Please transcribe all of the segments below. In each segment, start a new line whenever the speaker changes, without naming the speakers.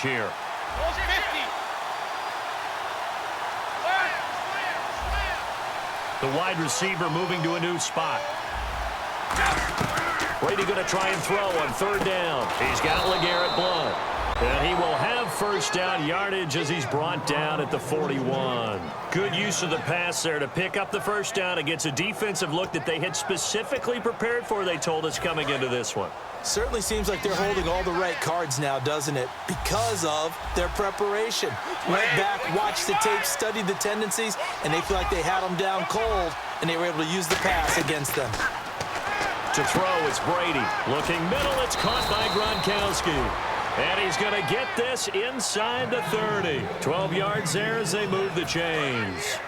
here. The wide receiver moving to a new spot. Brady going to try and throw on third down. He's got LeGarrette Blount. And he will have first down yardage as he's brought down at the 41. Good use of the pass there to pick up the first down against a defensive look that they had specifically prepared for, they told us, coming into this one.
Certainly seems like they're holding all the right cards now, doesn't it? Because of their preparation. Went back, watched the tape, studied the tendencies, and they feel like they had them down cold, and they were able to use the pass against them.
To throw, it's Brady. Looking middle, it's caught by Gronkowski. And he's going to get this inside the 30. 12 yards there as they move the chains.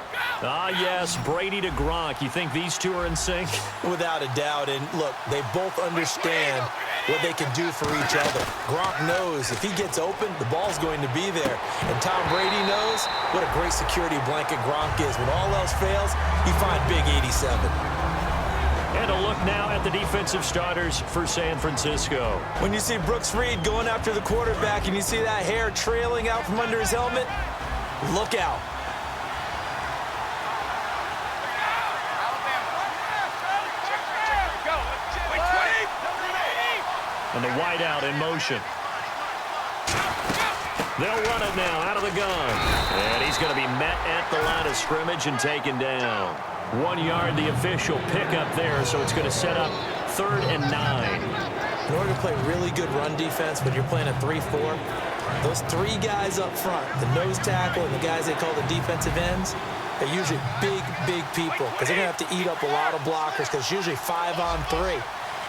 Ah, yes, Brady to Gronk. You think these two are in sync?
Without a doubt. And, look, they both understand what they can do for each other. Gronk knows if he gets open, the ball's going to be there. And Tom Brady knows what a great security blanket Gronk is. When all else fails, you find Big 87.
And a look now at the defensive starters for San Francisco.
When you see Brooks Reed going after the quarterback and you see that hair trailing out from under his helmet, look out.
And the wideout in motion. They'll run it now out of the gun. And he's going to be met at the line of scrimmage and taken down. 1 yard, the official pickup there, so it's going to set up 3rd and 9.
In order to play really good run defense when you're playing a 3-4, those three guys up front, the nose tackle and the guys they call the defensive ends, they're usually big people because they're going to have to eat up a lot of blockers because it's usually 5-on-3.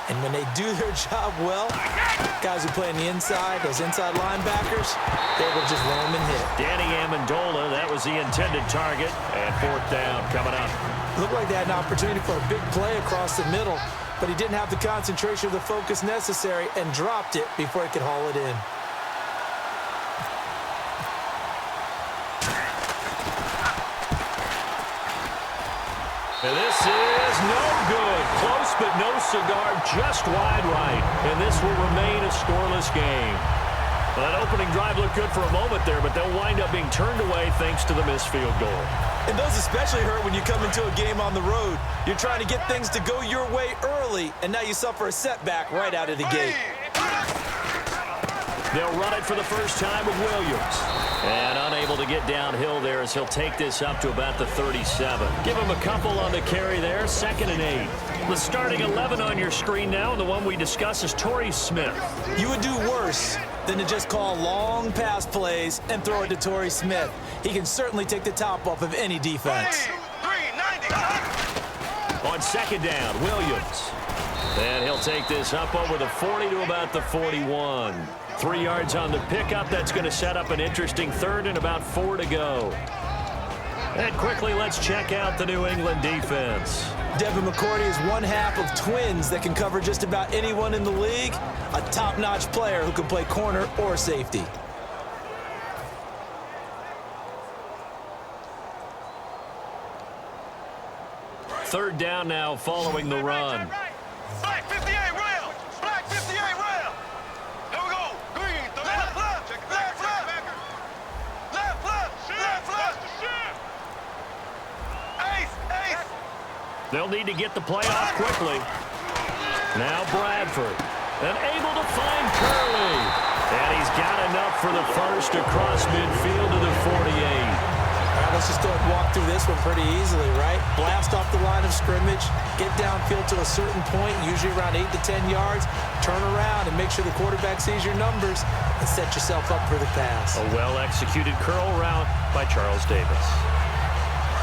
And when they do their job well, guys who play on the inside, those inside linebackers, they will just roam and hit.
Danny Amendola, that was the intended target. And 4th down coming up.
Looked like they had an opportunity for a big play across the middle, but he didn't have the concentration or the focus necessary and dropped it before he could haul it in.
And this is no good. Close but no cigar, just wide right. And this will remain a scoreless game. Well, that opening drive looked good for a moment there, but they'll wind up being turned away thanks to the missed field goal.
And those especially hurt when you come into a game on the road. You're trying to get things to go your way early, and now you suffer a setback right out of the gate.
They'll run it for the first time with Williams. And unable to get downhill there as he'll take this up to about the 37. Give him a couple on the carry there, 2nd and 8. The starting 11 on your screen now, and the one we discuss is Torrey Smith.
You would do worse than to just call long pass plays and throw it to Torrey Smith. He can certainly take the top off of any defense.
On 2nd down, Williams. And he'll take this up over the 40 to about the 41. 3 yards on the pickup. That's going to set up an interesting 3rd and about 4 to go. And quickly, let's check out the New England defense.
Devin McCourty is one half of twins that can cover just about anyone in the league. A top-notch player who can play corner or safety.
Third down now following the run.
Black 58 rail. Black 58 rail. Here we go. Green. Left. Ace.
They'll need to get the play off quickly. Now Bradford. And able to find Curley. And he's got enough for the first across midfield to the 48.
All right, let's just go and walk through this one pretty easily, right? Blast off the line of scrimmage, get downfield to a certain point, usually around 8 to 10 yards, turn around and make sure the quarterback sees your numbers and set yourself up for the pass.
A well-executed curl route by Charles Davis.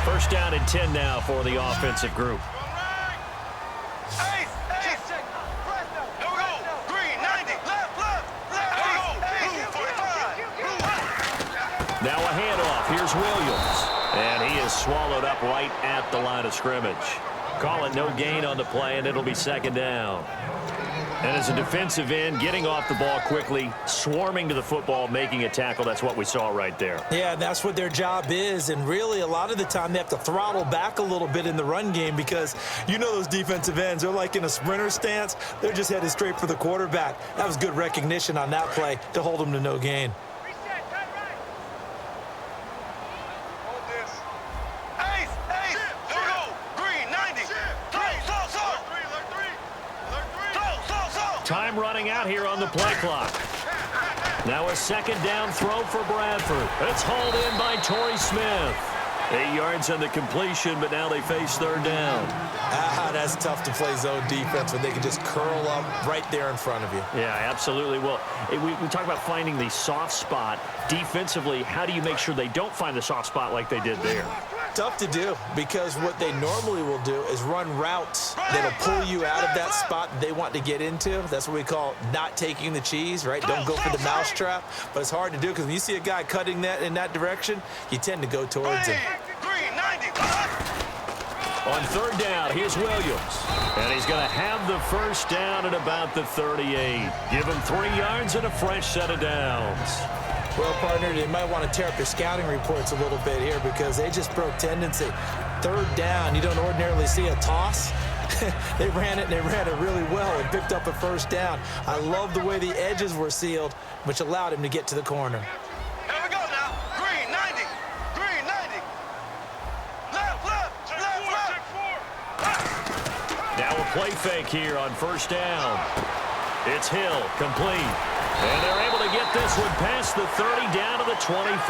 First down and 10 now for the offensive group.
Ace. Here we go. Green 90. Left. Blue 45.
Now a handoff. Here's Williams. And he is swallowed up right at the line of scrimmage. Call it no gain on the play, and it'll be 2nd down. And as a defensive end, getting off the ball quickly, swarming to the football, making a tackle, that's what we saw right there.
Yeah, that's what their job is, and really a lot of the time they have to throttle back a little bit in the run game because you know those defensive ends, they're like in a sprinter stance. They're just headed straight for the quarterback. That was good recognition on that play to hold them to no gain.
time running out here on the play clock. Now a second down throw for Bradford. It's hauled in by Torrey Smith. 8 yards on the completion, but now they face third down.
That's tough to play zone defense when they can just curl up right there in front of you.
Yeah, absolutely. Well, we talk about finding the soft spot. Defensively, how do you make sure they don't find the soft spot like they did there?
Tough to do, because what they normally will do is run routes that'll pull you out of that spot they want to get into. That's what we call not taking the cheese, right? Don't go for the mousetrap. But it's hard to do because when you see a guy cutting that in that direction, you tend to go towards him.
On third down, here's Williams. And he's going to have the first down at about the 38. Give him 3 yards and a fresh set of downs.
Well, partner, they might want to tear up their scouting reports a little bit here because they just broke tendency. Third down, you don't ordinarily see a toss. They ran it, and they ran it really well and picked up a first down. I love the way the edges were sealed, which allowed him to get to the corner.
Here we go now. Green 90. Green 90. Left, left, left, left.
Now a play fake here on first down. It's Hill, complete. And they're able to get this one past the 30 down to the 25.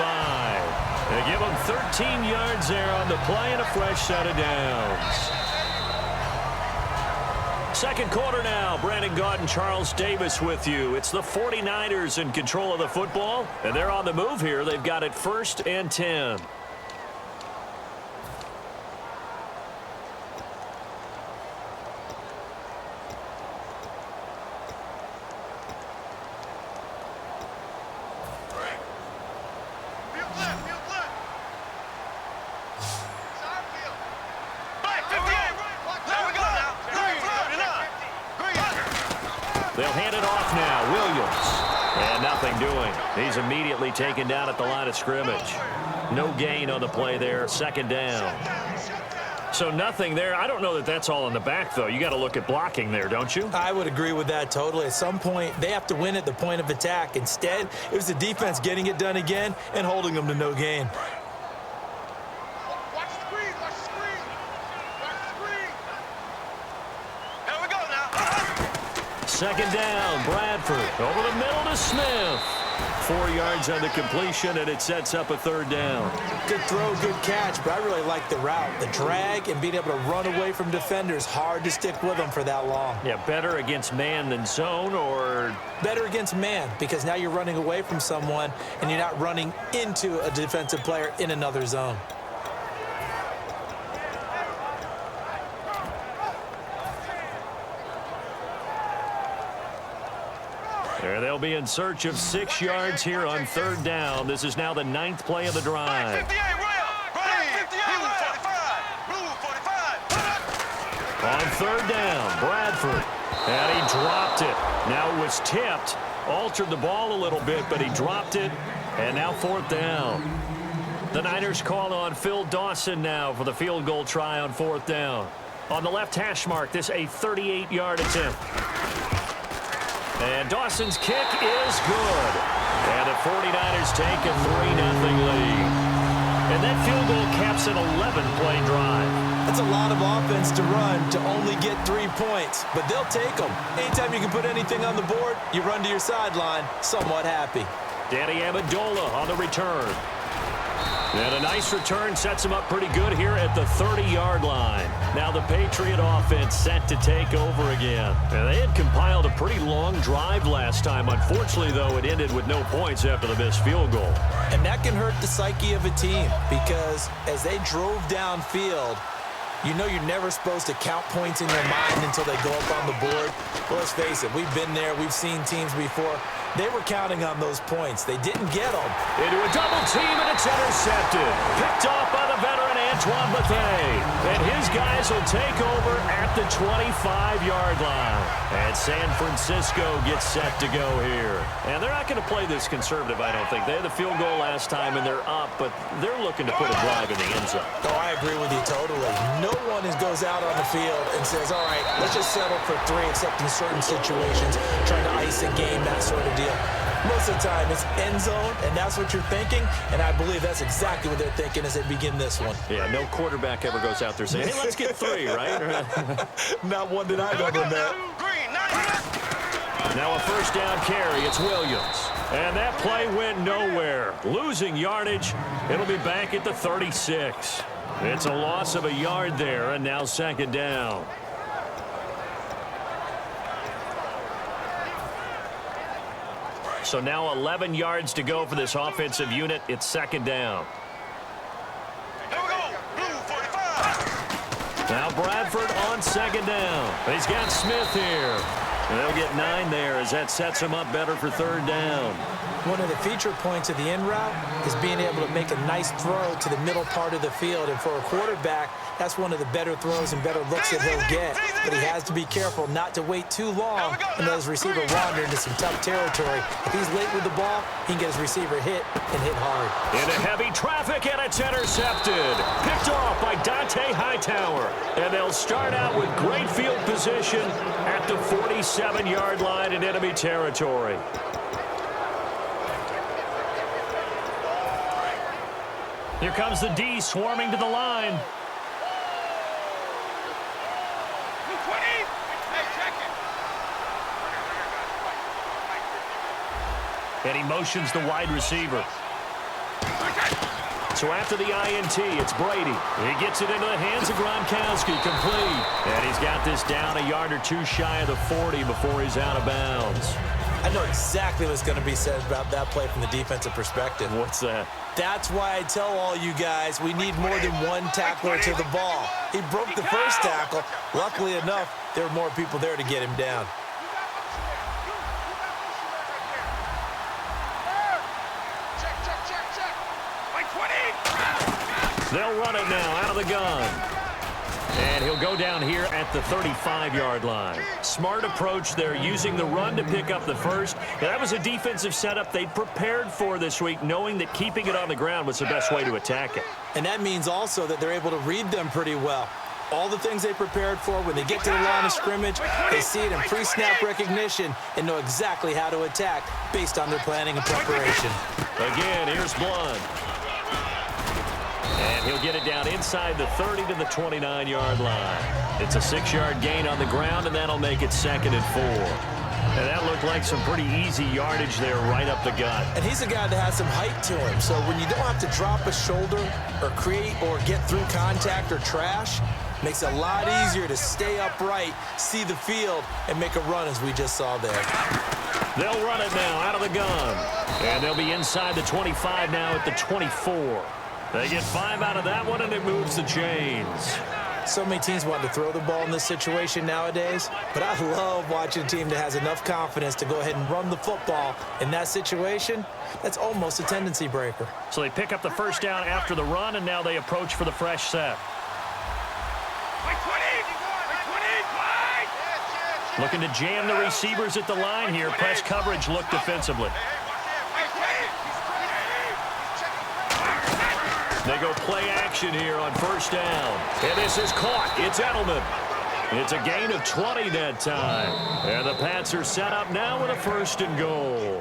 They give them 13 yards there on the play and a fresh set of downs. Second quarter now. Brandon Gaudin and Charles Davis with you. It's the 49ers in control of the football, and they're on the move here. They've got it 1st and 10. They'll hand it off now. Williams. And nothing doing. He's immediately taken down at the line of scrimmage. No gain on the play there. Second down. So nothing there. I don't know that that's all in the back, though. You got to look at blocking there, don't you?
I would agree with that totally. At some point, they have to win at the point of attack. Instead, it was the defense getting it done again and holding them to no gain.
Second down, Bradford over the middle to Smith. 4 yards on the completion, and it sets up a third down.
Good throw, good catch, but I really like the route. The drag and being able to run away from defenders, hard to stick with them for that long.
Yeah, better against man than zone, or?
Better against man, because now you're running away from someone, and you're not running into a defensive player in another zone.
There they'll be in search of 6 yards here on third down. This is now the 9th play of the drive.
58 Blue 45.
On third down, Bradford. And he dropped it. Now it was tipped. Altered the ball a little bit, but he dropped it. And now 4th down. The Niners call on Phil Dawson now for the field goal try on 4th down. On the left hash mark, this a 38-yard attempt. And Dawson's kick is good. And the 49ers take a 3-0 lead. And that field goal caps an 11-play drive.
That's a lot of offense to run to only get 3 points, but they'll take them. Anytime you can put anything on the board, you run to your sideline somewhat happy.
Danny Amendola on the return. And a nice return sets him up pretty good here at the 30-yard line. Now the Patriot offense set to take over again. And they had compiled a pretty long drive last time. Unfortunately, though, it ended with no points after the missed field goal.
And that can hurt the psyche of a team because as they drove downfield, you know you're never supposed to count points in your mind until they go up on the board. Well, let's face it, we've been there. We've seen teams before. They were counting on those points. They didn't get them.
Into a double team, and it's intercepted. Picked off by the veteran Antoine Bethea. And his guys will take over at the 25-yard line. And San Francisco gets set to go here. And they're not going to play this conservative, I don't think. They had the field goal last time, and they're up, but they're looking to put a drive in the end zone.
Oh, I agree with you totally. No one goes out on the field and says, all right, let's just settle for 3, except in certain situations, trying to ice a game, that sort of deal. Most of the time, it's end zone, and that's what you're thinking, and I believe that's exactly what they're thinking as they begin this one.
Yeah, no quarterback ever goes out there saying, hey, let's get 3, right?
Not one that I've ever met.
Now a first down carry. It's Williams. And that play went nowhere. Losing yardage. It'll be back at the 36. It's a loss of a yard there, and now second down. So now 11 yards to go for this offensive unit. It's second down.
Here we go. Blue 45.
Now Bradford on second down. He's got Smith here. And they'll get 9 there as that sets him up better for third down.
One of the feature points of the in route is being able to make a nice throw to the middle part of the field. And for a quarterback, that's one of the better throws and better looks that he'll get. But he has to be careful not to wait too long and let his receiver wander into some tough territory. If he's late with the ball, he can get his receiver hit and hit hard.
Into heavy traffic, and it's intercepted. Picked off by Dante Hightower. And they'll start out with great field position at the 47-yard line in enemy territory. Here comes the D swarming to the line. And he motions the wide receiver. So after the INT, it's Brady. He gets it into the hands of Gronkowski, complete. And he's got this down a yard or two shy of the 40 before he's out of bounds.
I know exactly what's going to be said about that play from the defensive perspective.
What's that?
That's why I tell all you guys we need more than one tackler to the ball. He broke the first tackle. Luckily enough, there were more people there to get him down.
They'll run it now out of the gun. And he'll go down here at the 35-yard line. Smart approach there, using the run to pick up the first. And that was a defensive setup they'd prepared for this week, knowing that keeping it on the ground was the best way to attack it.
And that means also that they're able to read them pretty well. All the things they prepared for, when they get to the line of scrimmage, they see it in pre-snap recognition and know exactly how to attack based on their planning and preparation.
Again, here's Blunt. And he'll get it down inside the 30 to the 29-yard line. It's a 6-yard gain on the ground, and that'll make it 2nd and 4. And that looked like some pretty easy yardage there right up the gut.
And he's a guy that has some height to him, so when you don't have to drop a shoulder or create or get through contact or trash, makes it a lot easier to stay upright, see the field, and make a run as we just saw there.
They'll run it now out of the gun. And they'll be inside the 25 now at the 24. They get 5 out of that one, and it moves the chains.
So many teams want to throw the ball in this situation nowadays, but I love watching a team that has enough confidence to go ahead and run the football in that situation. That's almost a tendency breaker.
So they pick up the first down after the run, and now they approach for the fresh set. Looking to jam the receivers at the line here. Press coverage look defensively. They go play action here on first down. And this is caught. It's Edelman. It's a gain of 20 that time. And the Pats are set up now with a 1st and goal.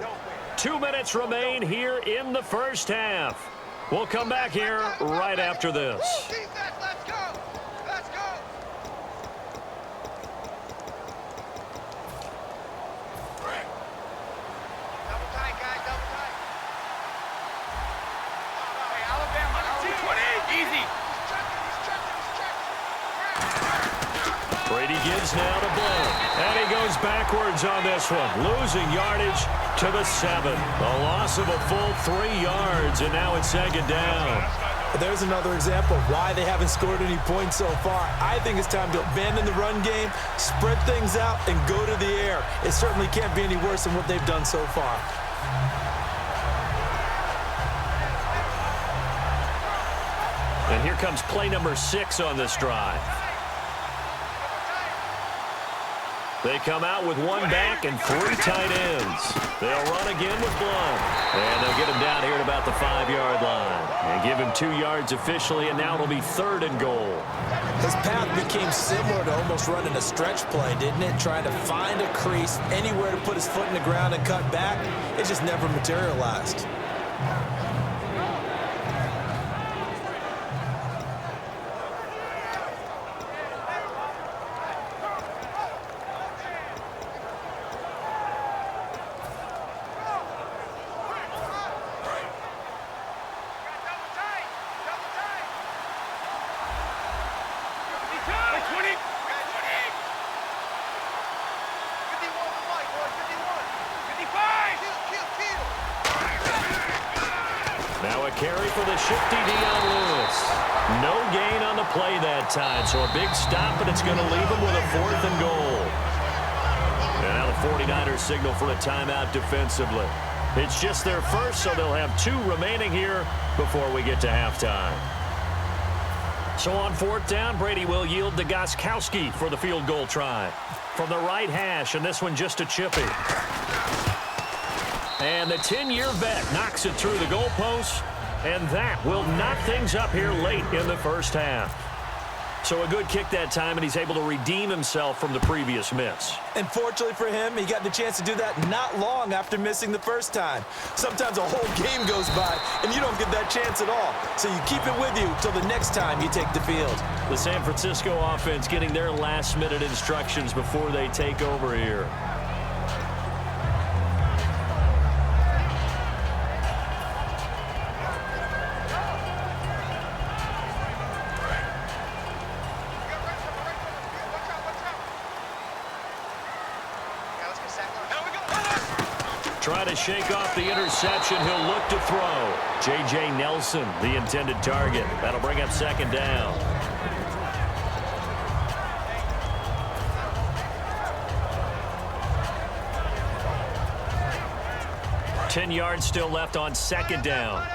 2 minutes remain here in the first half. We'll come back here right after this.
Let's go. Let's go. Double tight, guys. Double tight. Hey, Alabama. Easy.
Brady gives now to Blunt. And he goes backwards on this one. Losing yardage to the 7. A loss of a full 3 yards, and now it's 2nd down.
There's another example of why they haven't scored any points so far. I think it's time to abandon the run game, spread things out, and go to the air. It certainly can't be any worse than what they've done so far.
And here comes play number 6 on this drive. They come out with 1 back and 3 tight ends. They'll run again with Blunt. And they'll get him down here at about the 5-yard line. And give him 2 yards officially, and now it'll be 3rd and goal.
His path became similar to almost running a stretch play, didn't it? Trying to find a crease, anywhere to put his foot in the ground and cut back. It just never materialized.
Now a carry for the shifty Dion Lewis. No gain on the play that time, so a big stop, and it's going to leave him with a 4th and goal. And now the 49ers signal for a timeout defensively. It's just their first, so they'll have 2 remaining here before we get to halftime. So on 4th down, Brady will yield to Gostkowski for the field goal try. From the right hash, and this one just a chippy. And the 10-year vet knocks it through the goalpost, and that will knock things up here late in the first half. So a good kick that time, and he's able to redeem himself from the previous miss.
And fortunately for him, he got the chance to do that not long after missing the first time. Sometimes a whole game goes by, and you don't get that chance at all. So you keep it with you till the next time you take the field.
The San Francisco offense getting their last-minute instructions before they take over here. Try to shake off the interception. He'll look to throw. J.J. Nelson, the intended target. That'll bring up 2nd down. Ten yards still left on 2nd down.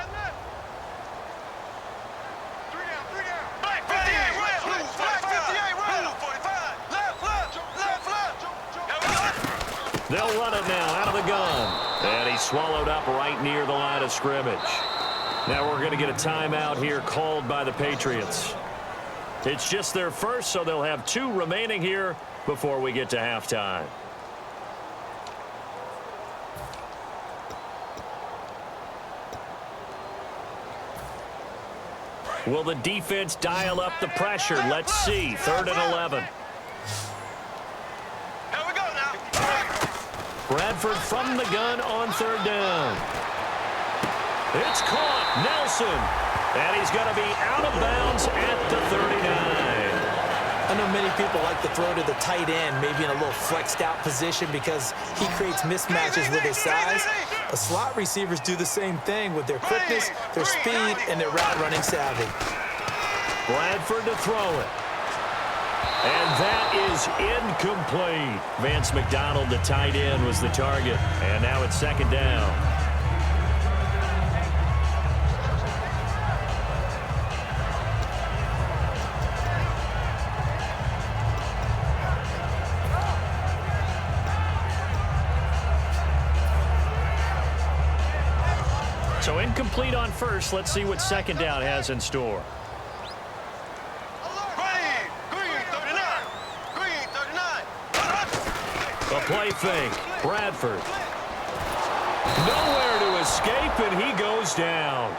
They'll run it now out of the gun. And he's swallowed up right near the line of scrimmage. Now we're going to get a timeout here called by the Patriots. It's just their first, so they'll have 2 remaining here before we get to halftime. Will the defense dial up the pressure? Let's see. 3rd and 11. Bradford from the gun on 3rd down. It's caught. Nelson. And he's going to be out of bounds at the 39.
I know many people like to throw to the tight end, maybe in a little flexed out position because he creates mismatches with his size. But slot receivers do the same thing with their quickness, their speed, and their route running savvy.
Bradford to throw it. And that is incomplete. Vance McDonald, the tight end, was the target. And now it's 2nd down. So incomplete on first. Let's see what 2nd down has in store. A play fake. Bradford. Nowhere to escape, and he goes down.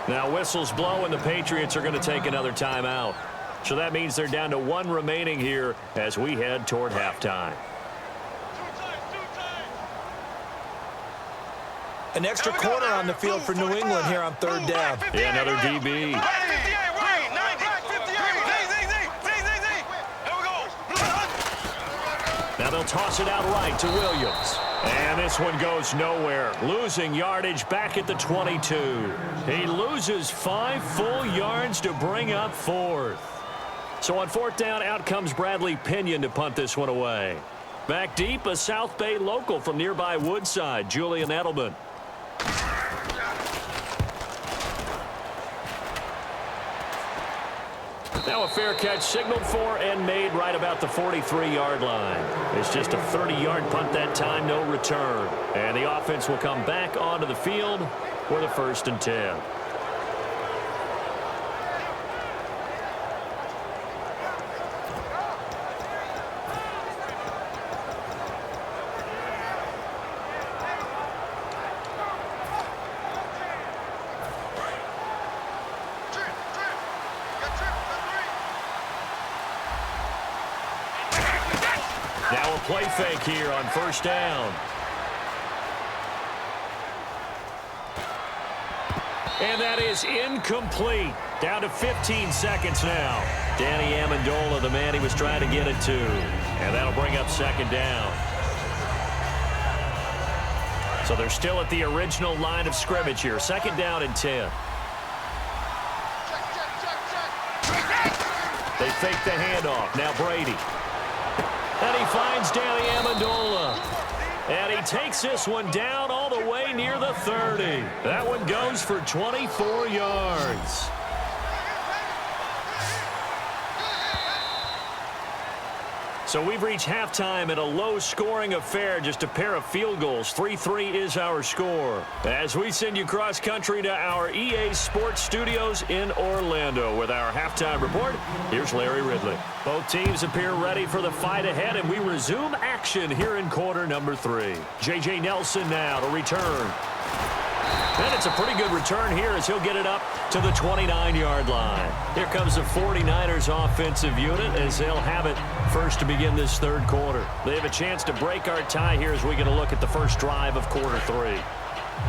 Now whistles blow, and the Patriots are going to take another timeout. So that means they're down to 1 remaining here as we head toward halftime.
An extra corner on the field for New England here on 3rd down.
Yeah, another DB. Now they'll toss it out right to Williams. And this one goes nowhere. Losing yardage back at the 22. He loses 5 full yards to bring up 4th. So on 4th down, out comes Bradley Pinion to punt this one away. Back deep, a South Bay local from nearby Woodside, Julian Edelman. Now a fair catch signaled for and made right about the 43-yard line. It's just a 30-yard punt that time, no return. And the offense will come back onto the field with a 1st and 10. Now a play fake here on 1st down. And that is incomplete. Down to 15 seconds now. Danny Amendola, the man he was trying to get it to. And that'll bring up 2nd down. So they're still at the original line of scrimmage here. 2nd down and 10. They fake the handoff. Now Brady. And he finds Danny Amendola. And he takes this one down all the way near the 30. That one goes for 24 yards. So we've reached halftime in a low-scoring affair, just a pair of field goals. 3-3 is our score. As we send you cross-country to our EA Sports Studios in Orlando with our halftime report, here's Larry Ridley. Both teams appear ready for the fight ahead, and we resume action here in quarter number 3. J.J. Nelson now to return. And it's a pretty good return here as he'll get it up to the 29-yard line. Here comes the 49ers offensive unit as they'll have it first to begin this 3rd quarter. They have a chance to break our tie here as we get a look at the first drive of quarter 3.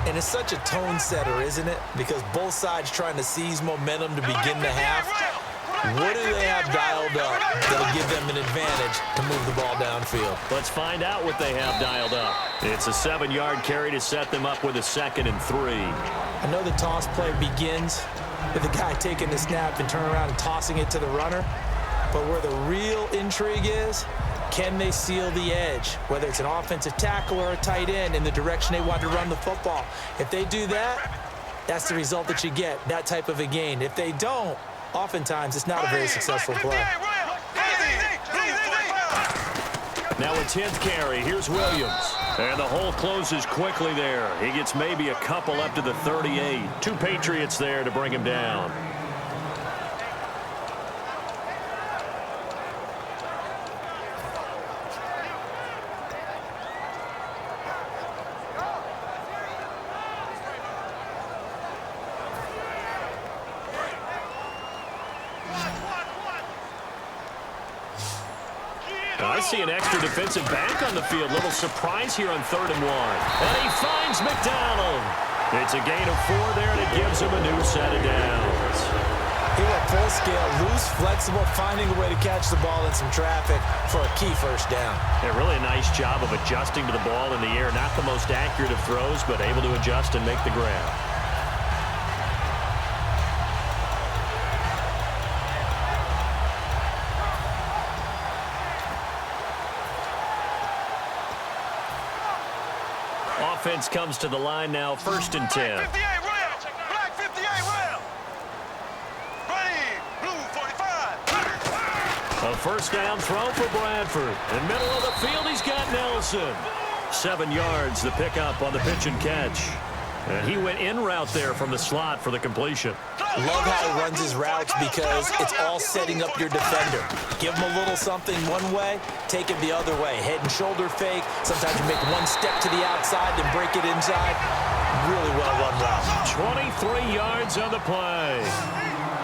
And it's such a tone setter, isn't it? Because both sides trying to seize momentum to begin the half. What do they have dialed up that'll give them an advantage to move the ball downfield?
Let's find out what they have dialed up. It's a 7-yard carry to set them up with a 2nd and 3.
I know the toss play begins with the guy taking the snap and turning around and tossing it to the runner. But where the real intrigue is, can they seal the edge? Whether it's an offensive tackle or a tight end in the direction they want to run the football. If they do that, that's the result that you get, that type of a gain. If they don't, oftentimes it's not a very successful play.
Now a 10th carry. Here's Williams. And the hole closes quickly there. He gets maybe a couple up to the 38. 2 Patriots there to bring him down. I see an extra defensive back on the field. Little surprise here on 3rd and 1. And he finds McDonald. It's a gain of 4 there, and it gives him a new set of downs.
He went full scale, loose, flexible, finding a way to catch the ball in some traffic for a key first down.
Yeah, really a nice job of adjusting to the ball in the air. Not the most accurate of throws, but able to adjust and make the grab. Offense comes to the line now, 1st and 10.
Black 58 rail. Black 58 rail. Ready. Blue 45.
A first down throw for Bradford. In the middle of the field, he's got Nelson. 7 yards, the pickup on the pitch and catch. And he went in route there from the slot for the completion.
Love how he runs his routes because it's all setting up your defender. Give him a little something one way, take it the other way. Head and shoulder fake. Sometimes you make one step to the outside, then break it inside. Really well run route.
23 yards on the play.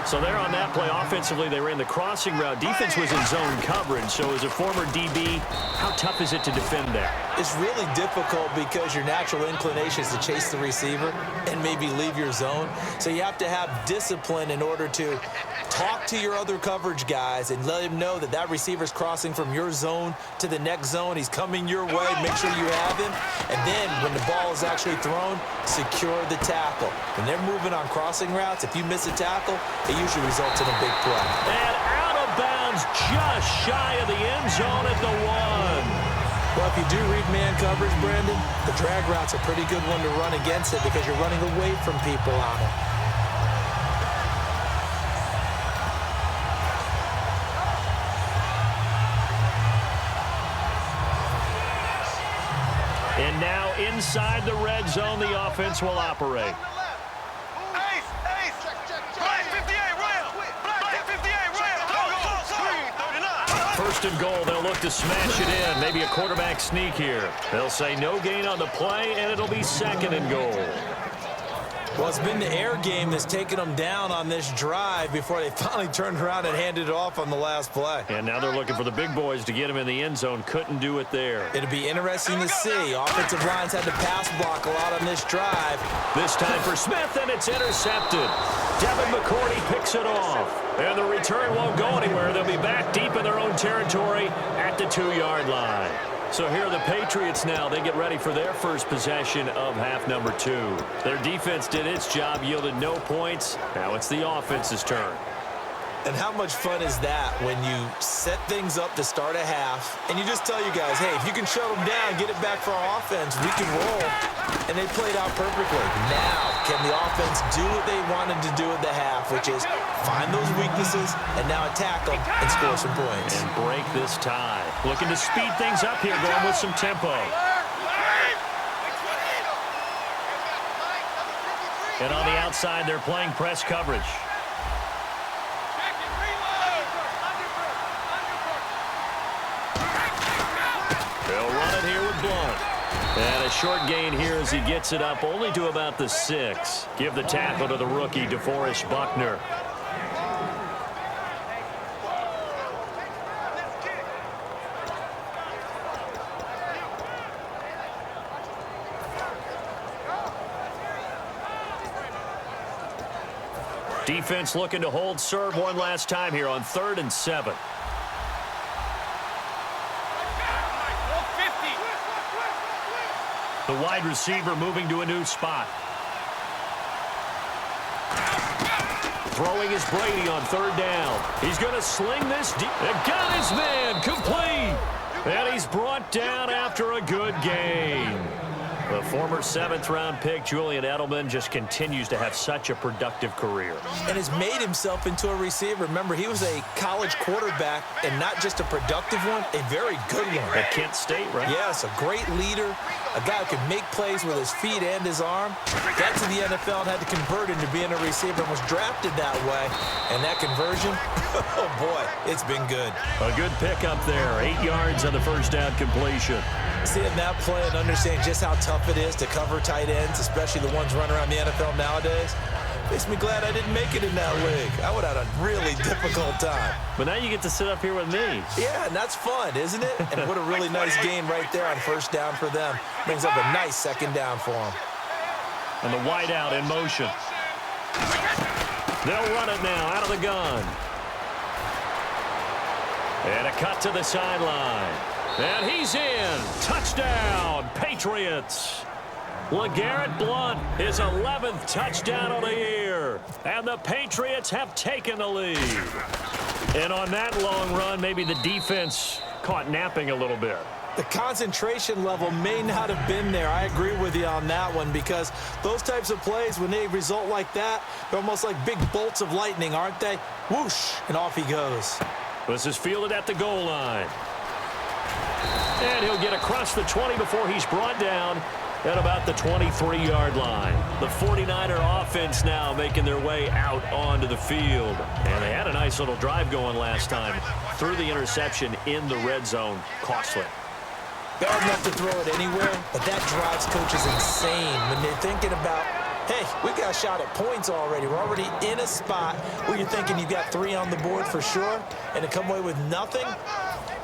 So there on that play, offensively, they ran the crossing route. Defense was in zone coverage. So as a former DB, how tough is it to defend that?
It's really difficult because your natural inclination is to chase the receiver and maybe leave your zone. So you have to have discipline in order to talk to your other coverage guys and let him know that that receiver's crossing from your zone to the next zone. He's coming your way. Make sure you have him. And then when the ball is actually thrown, secure the tackle. When they're moving on crossing routes, if you miss a tackle, it usually results in a big play.
And out of bounds just shy of the end zone at the 1.
Well, if you do read man coverage, Brandon, the drag route's a pretty good one to run against it because you're running away from people on it.
And now inside the red zone, the offense will operate.
Ace, ace. Black 58 rail. Black 58 rail. Go, 39.
1st and goal, they'll look to smash it in. Maybe a quarterback sneak here. They'll say no gain on the play, and it'll be 2nd and goal.
Well, it's been the air game that's taken them down on this drive before they finally turned around and handed it off on the last play.
And now they're looking for the big boys to get him in the end zone. Couldn't do it there.
It'll be interesting to see. Offensive lines had to pass block a lot on this drive.
This time for Smith, and it's intercepted. Devin McCourty picks it off. And the return won't go anywhere. They'll be back deep in their own territory at the 2-yard line. So here are the Patriots now. They get ready for their first possession of half number 2. Their defense did its job, yielded no points. Now it's the offense's turn.
And how much fun is that when you set things up to start a half and you just tell you guys, hey, if you can shut them down, get it back for our offense, we can roll. And they played out perfectly. Now, can the offense do what they wanted to do at the half, which is find those weaknesses and now attack them and score some points.
And break this tie. Looking to speed things up here, going with some tempo. And on the outside, they're playing press coverage. They'll run it here with Blunt. And a short gain here as he gets it up only to about the 6. Give the tackle to the rookie, DeForest Buckner. Defense looking to hold serve one last time here on 3rd and 7. The wide receiver moving to a new spot. Throwing is Brady on 3rd down. He's going to sling this deep. And got his man complete. And he's brought down after a good game. The former 7th-round pick, Julian Edelman, just continues to have such a productive career.
And has made himself into a receiver. Remember, he was a college quarterback, and not just a productive one, a very good one.
At Kent State, right?
Yes, a great leader, a guy who could make plays with his feet and his arm. Got to the NFL and had to convert into being a receiver and was drafted that way. And that conversion, oh boy, it's been good.
A good pickup there. 8 yards on the first down completion.
Seeing that play and understanding just how tough it is to cover tight ends, especially the ones running around the NFL nowadays, makes me glad I didn't make it in that league. I would have had a really difficult time.
But now you get to sit up here with me.
Yeah, and that's fun, isn't it? And what a really nice gain right there on first down for them. Brings up a nice 2nd down for them.
And the wide out in motion. They'll run it now out of the gun. And a cut to the sideline. And he's in. Touchdown, Patriots. LeGarrette Blount, his 11th touchdown of the year. And the Patriots have taken the lead. And on that long run, maybe the defense caught napping a little bit.
The concentration level may not have been there. I agree with you on that one, because those types of plays, when they result like that, they're almost like big bolts of lightning, aren't they? Whoosh, and off he goes.
This is fielded at the goal line. And he'll get across the 20 before he's brought down at about the 23-yard line. The 49er offense now making their way out onto the field. And they had a nice little drive going last time. Threw the interception in the red zone. Costly.
Bad enough to throw it anywhere, but that drives coaches insane when they're thinking about, hey, we got a shot at points already. We're already in a spot where you're thinking you've got 3 on the board for sure, and to come away with nothing,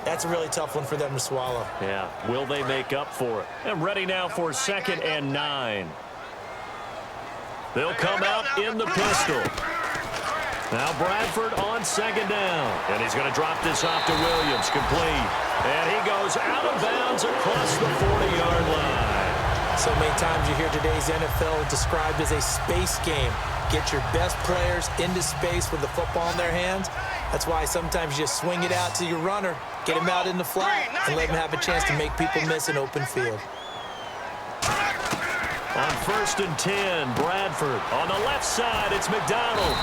that's a really tough one for them to swallow.
Yeah, will they make up for it? And ready now for 2nd and 9. They'll come out in the pistol. Now Bradford on 2nd down. And he's going to drop this off to Williams, complete. And he goes out of bounds across the 40-yard line.
So many times you hear today's NFL described as a space game. Get your best players into space with the football in their hands. That's why sometimes you just swing it out to your runner, get him out in the flat, and let him have a chance to make people miss an open field.
On 1st and 10, Bradford. On the left side, it's McDonald.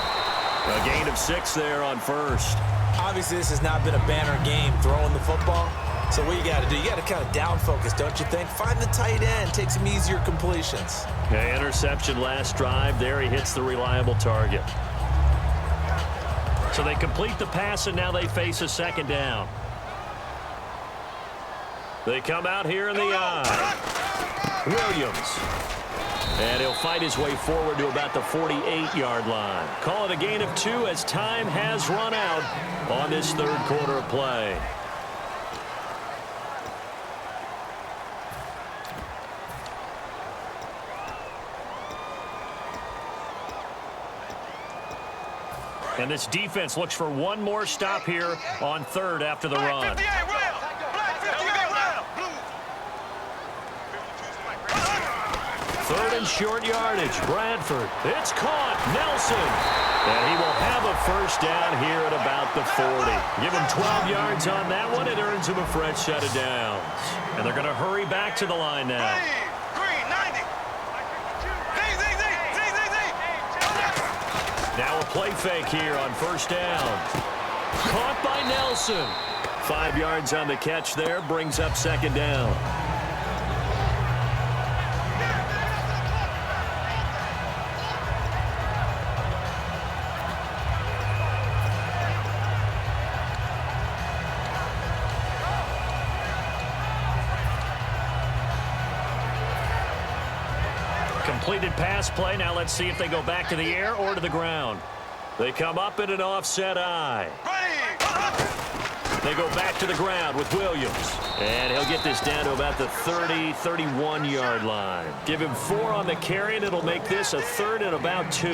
A gain of 6 there on 1st.
Obviously, this has not been a banner game throwing the football. So what you got to do, you got to kind of down focus, don't you think? Find the tight end, take some easier completions.
Okay, interception last drive. There he hits the reliable target. So they complete the pass, and now they face a 2nd down. They come out here in the eye. Williams. And he'll fight his way forward to about the 48-yard line. Call it a gain of 2 as time has run out on this 3rd quarter of play. And this defense looks for one more stop here on 3rd after the run. third and short yardage. Bradford. It's caught. Nelson. And he will have a first down here at about the 40. Give him 12 yards on that one. It earns him a fresh set of downs. And they're going to hurry back to the line now.
Green, 90.
Now a play fake here on first down. Caught by Nelson. 5 yards on the catch there. Brings up second down. Completed pass play. Now let's see if they go back to the air or to the ground. They come up in an offset eye. They go back to the ground with Williams. And he'll get this down to about the 30, 31-yard line. Give him 4 on the carry, and it'll make this a third and about 2.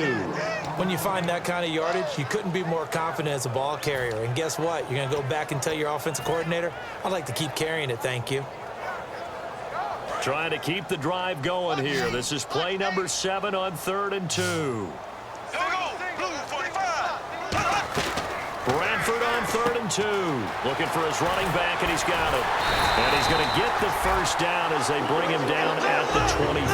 When you find that kind of yardage, you couldn't be more confident as a ball carrier. And guess what? You're going to go back and tell your offensive coordinator, I'd like to keep carrying it, thank you.
Trying to keep the drive going here. This is play number 7 on 3rd and 2.
Here we go. Blue 45.
Bradford on 3rd and 2. Looking for his running back, and he's got it. And he's going to get the first down as they bring him down at the 23.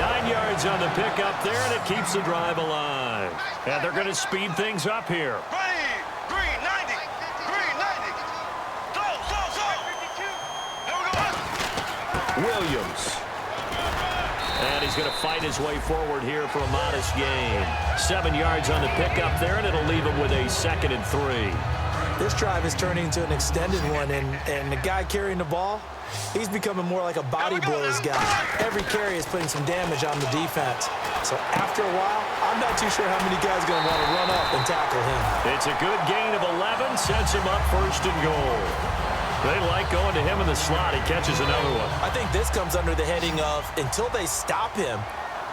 9 yards on the pickup there, and it keeps the drive alive. And they're going to speed things up here.
Green, 90. Green, 90. Slow. Here we go.
Williams. And he's going to fight his way forward here for a modest gain. 7 yards on the pickup there, and it'll leave him with a 2nd and 3.
This drive is turning into an extended one, and the guy carrying the ball, he's becoming more like a body blows guy. Every carry is putting some damage on the defense. So after a while, I'm not too sure how many guys are going to want to run up and tackle him.
It's a good gain of 11, sets him up 1st and goal. They like going to him in the slot. He catches another one.
I think this comes under the heading of, until they stop him,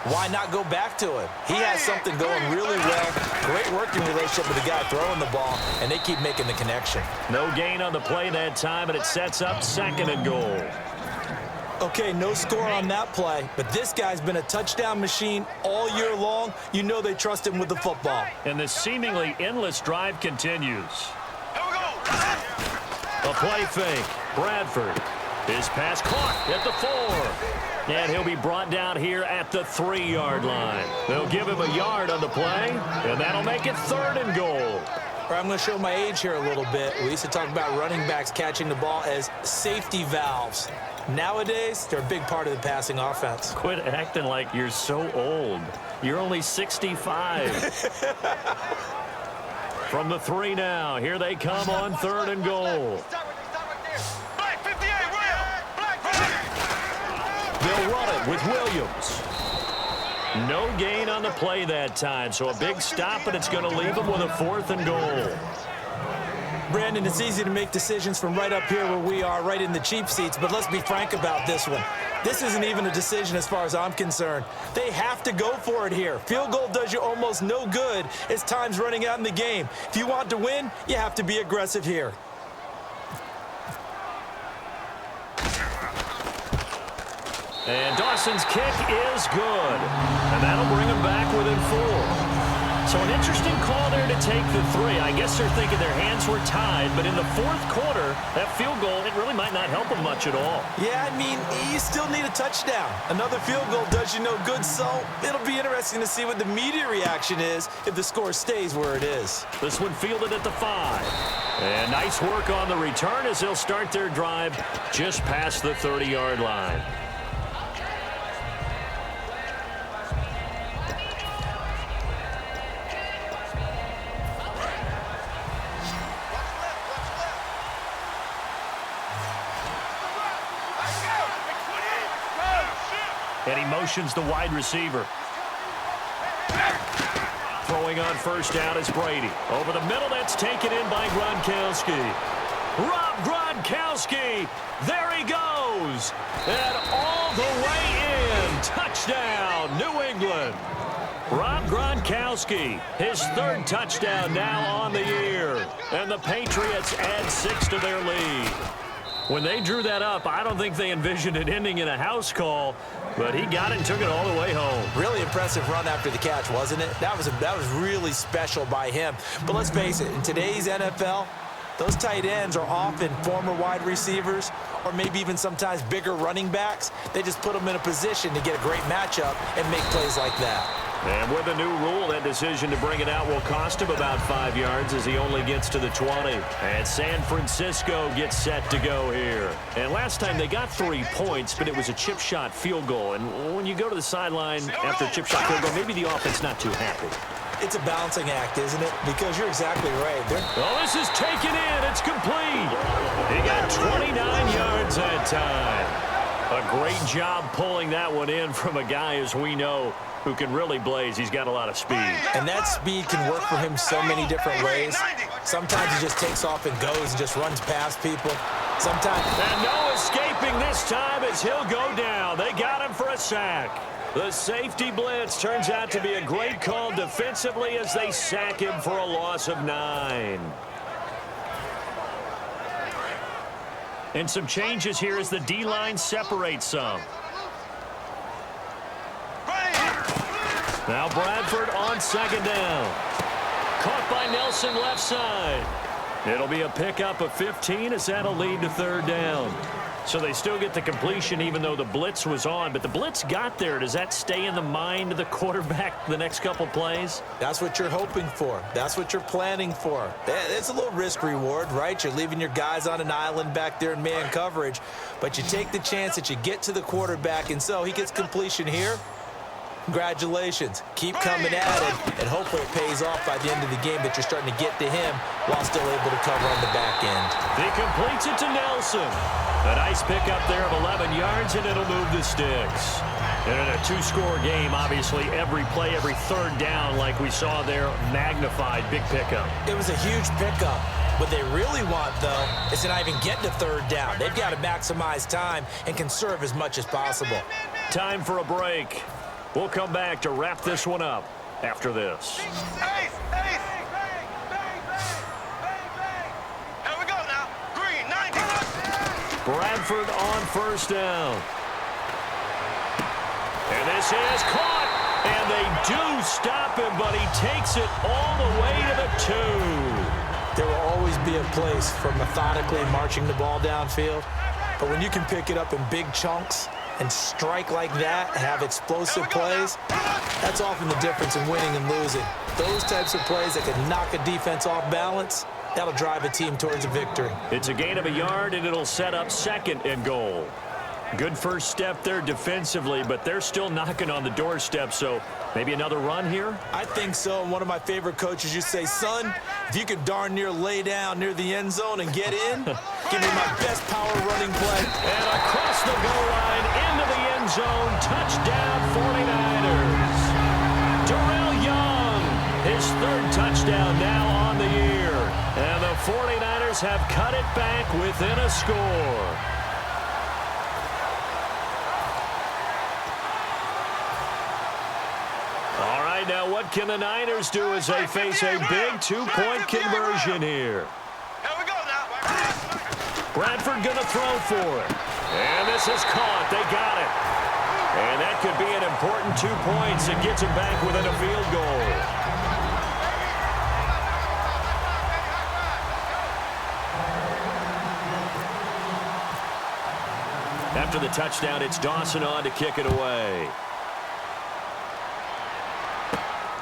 why not go back to him? He has something going really well. Great working relationship with the guy throwing the ball, and they keep making the connection.
No gain on the play that time, and it sets up 2nd and goal.
Okay, no score on that play, but this guy's been a touchdown machine all year long. You know they trust him with the football.
And the seemingly endless drive continues.
Here we go.
A play fake. Bradford. His pass caught at the 4. And he'll be brought down here at the 3-yard line. They'll give him a yard on the play, and that'll make it 3rd and goal.
I'm going to show my age here a little bit. We used to talk about running backs catching the ball as safety valves. Nowadays, they're a big part of the passing offense.
Quit acting like you're so old. You're only 65. From the 3 now. Here they come on 3rd and goal.
Black 58, real. Black 58.
They'll run it with Williams. No gain on the play that time, so a big stop, and it's going to leave them with a 4th and goal.
Brandon, it's easy to make decisions from right up here where we are, right in the cheap seats, but let's be frank about this one. This isn't even a decision as far as I'm concerned. They have to go for it here. Field goal does you almost no good as time's running out in the game. If you want to win, you have to be aggressive here.
And Dawson's kick is good. And that'll bring him back within 4. So an interesting call there to take the 3. I guess they're thinking their hands were tied, but in the 4th quarter, that field goal, it really might not help them much at all.
Yeah, I mean, you still need a touchdown. Another field goal does you no good, so it'll be interesting to see what the media reaction is if the score stays where it is.
This one fielded at the 5. And nice work on the return as they'll start their drive just past the 30-yard line. And he motions the wide receiver. Throwing on first down is Brady. Over the middle, that's taken in by Gronkowski. Rob Gronkowski. There he goes. And all the way in. Touchdown, New England. Rob Gronkowski, his 3rd touchdown now on the year. And the Patriots add 6 to their lead. When they drew that up, I don't think they envisioned it ending in a house call, but he got it and took it all the way home.
Really impressive run after the catch, wasn't it? That was really special by him. But let's face it, in today's NFL, those tight ends are often former wide receivers or maybe even sometimes bigger running backs. They just put them in a position to get a great matchup and make plays like that.
And with a new rule, that decision to bring it out will cost him about 5 yards as he only gets to the 20. And San Francisco gets set to go here. And last time they got 3 points, but it was a chip shot field goal. And when you go to the sideline after a chip shot field goal, maybe the offense not too happy.
It's a balancing act, isn't it? Because you're exactly right.
Oh, this is taken in. It's complete. He got 29 yards that time. A great job pulling that one in from a guy, as we know, who can really blaze. He's got a lot of speed.
And that speed can work for him so many different ways. Sometimes he just takes off and goes and just runs past people. Sometimes...
And no escaping this time as he'll go down. They got him for a sack. The safety blitz turns out to be a great call defensively as they sack him for a loss of 9. And some changes here as the D-line separates some. Now Bradford on second down. Caught by Nelson left side. It'll be a pickup of 15 as that'll lead to third down. So they still get the completion even though the blitz was on. But the blitz got there. Does that stay in the mind of the quarterback the next couple plays?
That's what you're hoping for. That's what you're planning for. It's a little risk reward, right? You're leaving your guys on an island back there in man coverage. But you take the chance that you get to the quarterback. And so he gets completion here. Congratulations. Keep coming at it, and hopefully it pays off by the end of the game that you're starting to get to him while still able to cover on the back end.
He completes it to Nelson. A nice pickup there of 11 yards, and it'll move the sticks. And in a 2-score game, obviously, every play, every third down, like we saw there, magnified. Big pickup.
It was a huge pickup. What they really want, though, is to not even get to third down. They've got to maximize time and conserve as much as possible.
Time for a break. We'll come back to wrap this one up after this.
Ace! Here we go now. Green, 90.
Bradford on first down. And this is caught. And they do stop him, but he takes it all the way to the 2.
There will always be a place for methodically marching the ball downfield. But when you can pick it up in big chunks and strike like that, have explosive plays, that's often the difference in winning and losing. Those types of plays that can knock a defense off balance, that'll drive a team towards a victory.
It's a gain of a yard, and it'll set up second and goal. Good first step there defensively, but they're still knocking on the doorstep, so maybe another run here?
I think so, and one of my favorite coaches used to say, son, if you can darn near lay down near the end zone and get in, give me my best power running play.
And across the goal line, into the end zone, touchdown 49ers. Darrell Young, his 3rd touchdown now on the year. And the 49ers have cut it back within a score. All right, now what can the Niners do as they face a big 2-point conversion here?
Here we go now.
Bradford going to throw for it. And this is caught. They got it. And that could be an important 2 points. It gets him back within a field goal. After the touchdown, it's Dawson on to kick it away.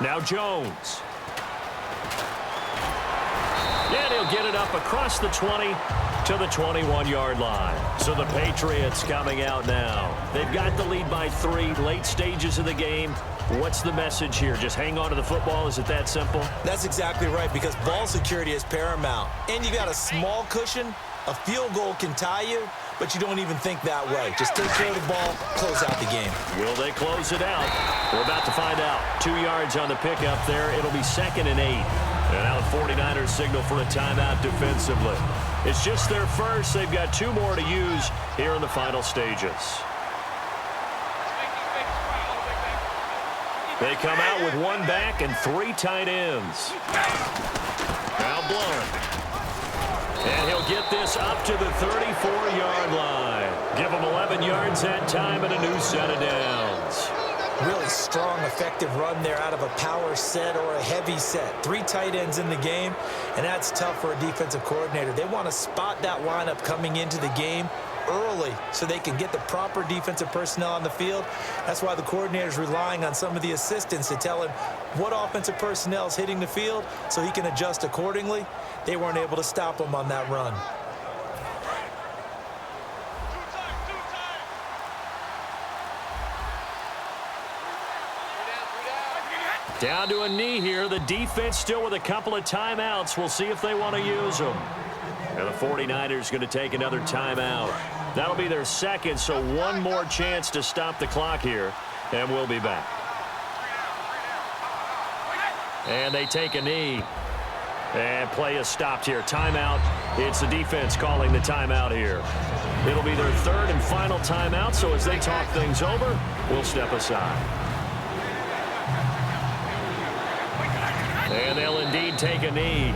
Now Jones. And he'll get it up across the 20 to the 21-yard line. So the Patriots coming out now. They've got the lead by 3, late stages of the game. What's the message here? Just hang on to the football? Is it that simple?
That's exactly right, because ball security is paramount. And you got a small cushion. A field goal can tie you, but you don't even think that way. Just take care of the ball, close out the game.
Will they close it out? We're about to find out. 2 yards on the pickup there. It'll be 2nd and 8. And now the 49ers signal for a timeout defensively. It's just their first. They've got 2 more to use here in the final stages. They come out with 1 back and 3 tight ends. Now Blunt. And he'll get this up to the 34-yard line. Give him 11 yards that time and a new set of downs.
Really strong, effective run there out of a power set or a heavy set. 3 tight ends in the game, and that's tough for a defensive coordinator. They want to spot that lineup coming into the game early so they can get the proper defensive personnel on the field. That's why the coordinator's relying on some of the assistants to tell him what offensive personnel is hitting the field so he can adjust accordingly. They weren't able to stop him on that run.
Down to a knee here. The defense still with a couple of timeouts. We'll see if they want to use them. And the 49ers going to take another timeout. That'll be their second, so one more chance to stop the clock here. And we'll be back. And they take a knee. And play is stopped here. Timeout. It's the defense calling the timeout here. It'll be their third and final timeout, so as they talk things over, we'll step aside. And they'll indeed take a knee.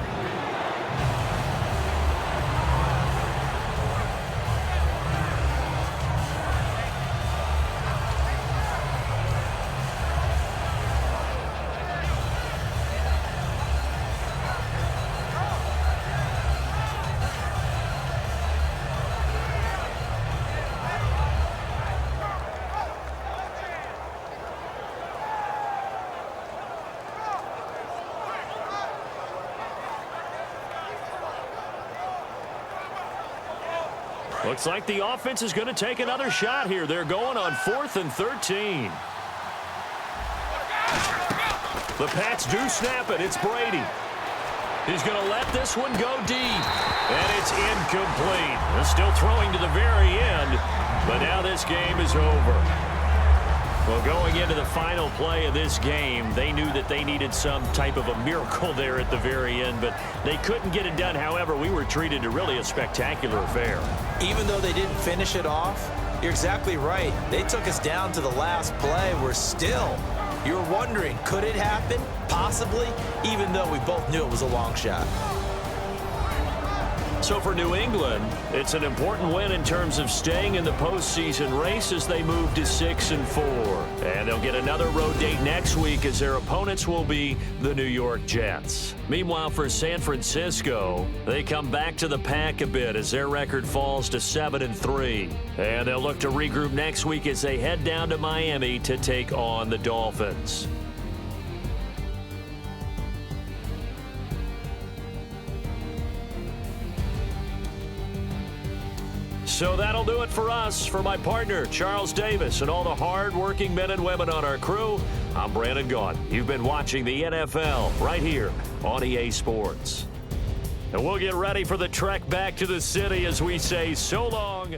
Looks like the offense is going to take another shot here. They're going on 4th and 13. The Pats do snap it. It's Brady. He's going to let this one go deep. And it's incomplete. They're still throwing to the very end. But now this game is over. Well, going into the final play of this game, they knew that they needed some type of a miracle there at the very end, but they couldn't get it done. However, we were treated to really a spectacular affair.
Even though they didn't finish it off, you're exactly right. They took us down to the last play. You're wondering, could it happen? Possibly, even though we both knew it was a long shot.
So for New England, it's an important win in terms of staying in the postseason race as they move to 6-4. And they'll get another road date next week as their opponents will be the New York Jets. Meanwhile, for San Francisco, they come back to the pack a bit as their record falls to 7-3. And they'll look to regroup next week as they head down to Miami to take on the Dolphins. So that'll do it for us. For my partner, Charles Davis, and all the hard-working men and women on our crew, I'm Brandon Gaudin. You've been watching the NFL right here on EA Sports. And we'll get ready for the trek back to the city as we say so long.